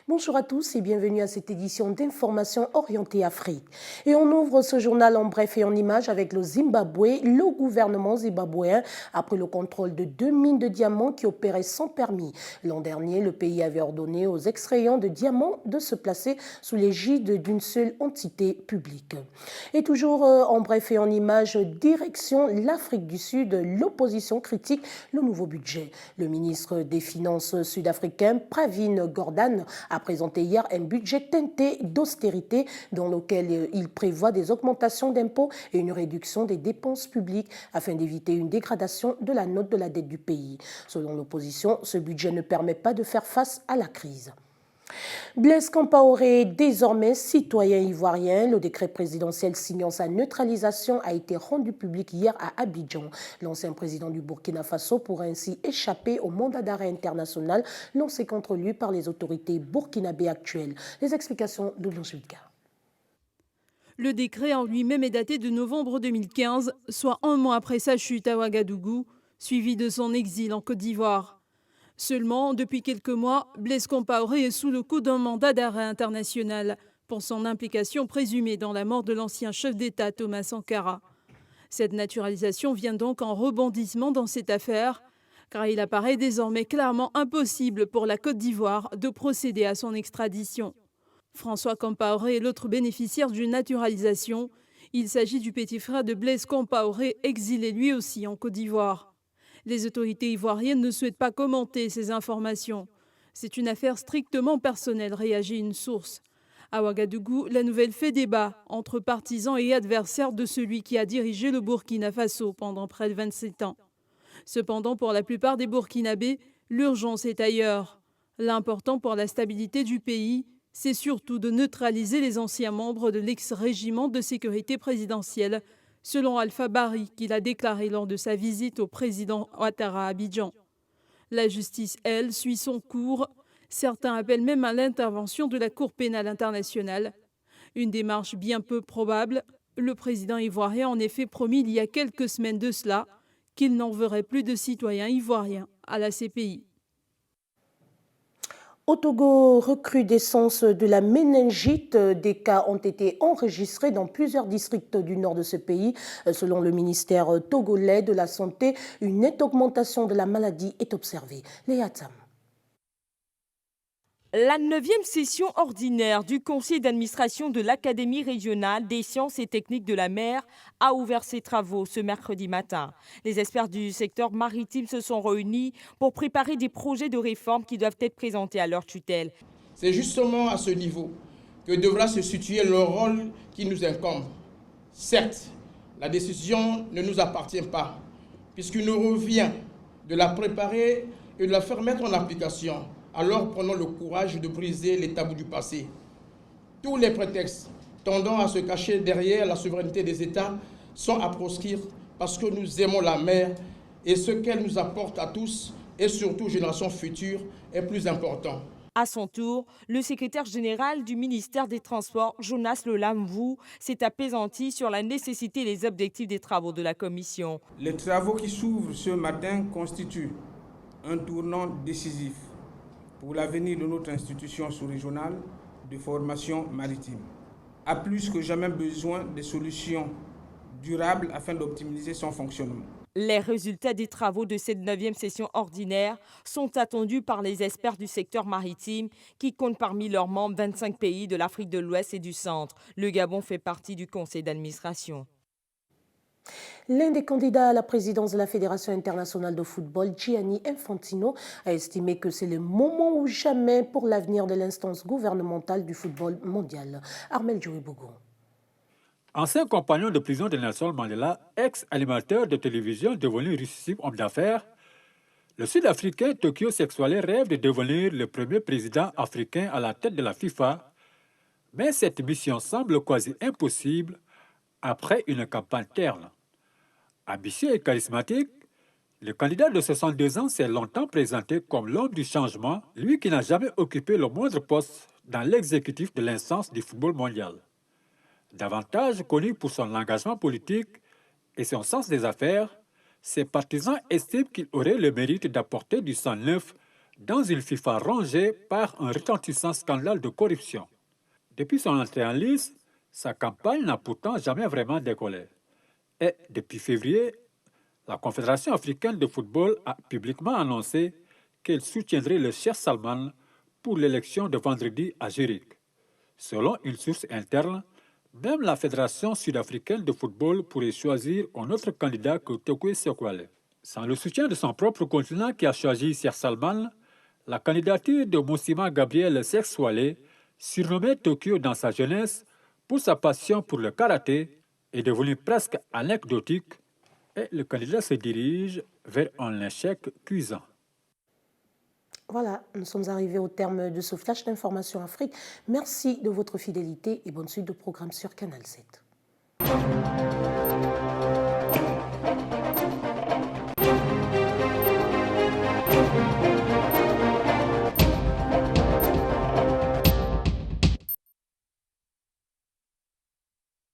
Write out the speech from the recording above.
Bonjour à tous et bienvenue à cette édition d'information orientée Afrique. Et on ouvre ce journal en bref et en images avec le Zimbabwe. Le gouvernement zimbabwéen a pris le contrôle de 2 mines de diamants qui opéraient sans permis. L'an dernier, le pays avait ordonné aux extrayants de diamants de se placer sous l'égide d'une seule entité publique. Et toujours en bref et en images, direction l'Afrique du Sud, l'opposition critique le nouveau budget. Le ministre des Finances sud-africain, Pravin Gordhan, a présenté hier un budget teinté d'austérité dans lequel il prévoit des augmentations d'impôts et une réduction des dépenses publiques afin d'éviter une dégradation de la note de la dette du pays. Selon l'opposition, ce budget ne permet pas de faire face à la crise. Blaise Compaoré est désormais citoyen ivoirien. Le décret présidentiel signant sa neutralisation a été rendu public hier à Abidjan. L'ancien président du Burkina Faso pourra ainsi échapper au mandat d'arrêt international lancé contre lui par les autorités burkinabées actuelles. Les explications de Blanche Wilka. Le décret en lui-même est daté de novembre 2015, soit un mois après sa chute à Ouagadougou, suivi de son exil en Côte d'Ivoire. Seulement, depuis quelques mois, Blaise Compaoré est sous le coup d'un mandat d'arrêt international pour son implication présumée dans la mort de l'ancien chef d'État Thomas Sankara. Cette naturalisation vient donc en rebondissement dans cette affaire, car il apparaît désormais clairement impossible pour la Côte d'Ivoire de procéder à son extradition. François Compaoré est l'autre bénéficiaire d'une naturalisation. Il s'agit du petit frère de Blaise Compaoré, exilé lui aussi en Côte d'Ivoire. Les autorités ivoiriennes ne souhaitent pas commenter ces informations. C'est une affaire strictement personnelle, réagit une source. À Ouagadougou, la nouvelle fait débat entre partisans et adversaires de celui qui a dirigé le Burkina Faso pendant près de 27 ans. Cependant, pour la plupart des Burkinabés, l'urgence est ailleurs. L'important pour la stabilité du pays, c'est surtout de neutraliser les anciens membres de l'ex-régiment de sécurité présidentielle, selon Alpha Bari, qu'il a déclaré lors de sa visite au président Ouattara à Abidjan. La justice, elle, suit son cours. Certains appellent même à l'intervention de la Cour pénale internationale. Une démarche bien peu probable. Le président ivoirien a en effet promis il y a quelques semaines de cela qu'il n'enverrait plus de citoyens ivoiriens à la CPI. Au Togo, recrudescence de la méningite, des cas ont été enregistrés dans plusieurs districts du nord de ce pays. Selon le ministère togolais de la Santé, une nette augmentation de la maladie est observée. Léa Tam. La 9e session ordinaire du conseil d'administration de l'Académie régionale des sciences et techniques de la mer a ouvert ses travaux ce mercredi matin. Les experts du secteur maritime se sont réunis pour préparer des projets de réforme qui doivent être présentés à leur tutelle. C'est justement à ce niveau que devra se situer le rôle qui nous incombe. Certes, la décision ne nous appartient pas, puisqu'il nous revient de la préparer et de la faire mettre en application. Alors prenons le courage de briser les tabous du passé. Tous les prétextes tendant à se cacher derrière la souveraineté des États sont à proscrire parce que nous aimons la mer et ce qu'elle nous apporte à tous et surtout aux générations futures est plus important. À son tour, le secrétaire général du ministère des Transports, Jonas Lelamvou, s'est appesanti sur la nécessité et les objectifs des travaux de la commission. Les travaux qui s'ouvrent ce matin constituent un tournant décisif pour l'avenir de notre institution sous-régionale de formation maritime. A plus que jamais besoin de solutions durables afin d'optimiser son fonctionnement. Les résultats des travaux de cette 9e session ordinaire sont attendus par les experts du secteur maritime qui comptent parmi leurs membres 25 pays de l'Afrique de l'Ouest et du Centre. Le Gabon fait partie du conseil d'administration. L'un des candidats à la présidence de la Fédération internationale de football, Gianni Infantino, a estimé que c'est le moment ou jamais pour l'avenir de l'instance gouvernementale du football mondial. Armel Djouibougou. Ancien compagnon de prison de Nelson Mandela, ex-animateur de télévision devenu richissime homme d'affaires, le Sud-Africain Tokyo Sexwale rêve de devenir le premier président africain à la tête de la FIFA, mais cette mission semble quasi impossible après une campagne terne. Ambitieux et charismatique, le candidat de 62 ans s'est longtemps présenté comme l'homme du changement, lui qui n'a jamais occupé le moindre poste dans l'exécutif de l'instance du football mondial. Davantage connu pour son engagement politique et son sens des affaires, ses partisans estiment qu'il aurait le mérite d'apporter du sang neuf dans une FIFA rongée par un retentissant scandale de corruption. Depuis son entrée en lice, sa campagne n'a pourtant jamais vraiment décollé. Et depuis février, la Confédération africaine de football a publiquement annoncé qu'elle soutiendrait le Cheikh Salman pour l'élection de vendredi à Zurich. Selon une source interne, même la Fédération sud-africaine de football pourrait choisir un autre candidat que Tokwe Sekwale. Sans le soutien de son propre continent qui a choisi Cheikh Salman, la candidature de Moussima Gabriel Sekwale, surnommé Tokyo dans sa jeunesse pour sa passion pour le karaté, est devenue presque anecdotique et le candidat se dirige vers un échec cuisant. Voilà, nous sommes arrivés au terme de ce flash d'information Afrique. Merci de votre fidélité et bonne suite de programme sur Canal 7.